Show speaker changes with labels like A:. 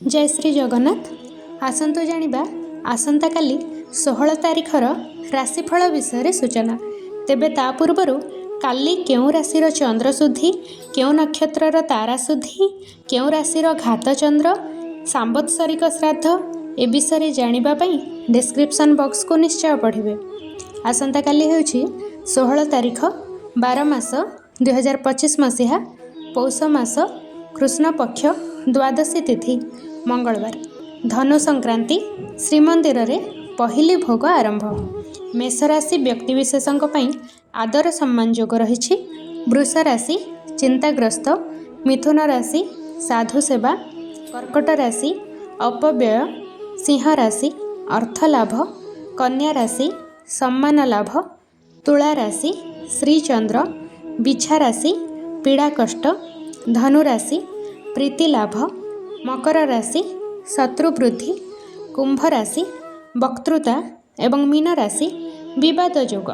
A: जय श्री जगन्नाथ। आसंतु जानिबा आसंता काली 16 तारिखर राशिफल विषय सूचना। तेबे ता पूर्वरु काली केउं राशिर चंद्र शुद्धि, केउं नक्षत्रर तारा शुद्धि, केउं राशिर घात चंद्र, सांवत्सरिक श्राद्ध ए विषय जानिबा पई डिस्क्रिप्शन बॉक्स को निश्चय पढ़िबे। आसंता काली हेउछि 16 तारिख 12 मास 2025 मसीहा पौष मास कृष्ण पक्ष द्वादशी तिथि मंगलवार। धनु संक्रांति श्रीमंदिर रे पहली भोग आरंभ। मेष राशि व्यक्तिविशेषों आदर सम्मान जोग रही। वृष राशि चिंताग्रस्त, मिथुन राशि साधु सेवा, कर्कट राशि अपव्यय, सिंह राशि अर्थ लाभ, कन्या राशि सम्मान लाभ, तुला राशि श्रीचंद्र, बिछा राशि पीड़ा कष्ट, धनु राशि प्रीति लाभ, मकर राशि शत्रु वृद्धि, कुंभ राशि वक्तृता एवं मीन राशि विवाद जोग।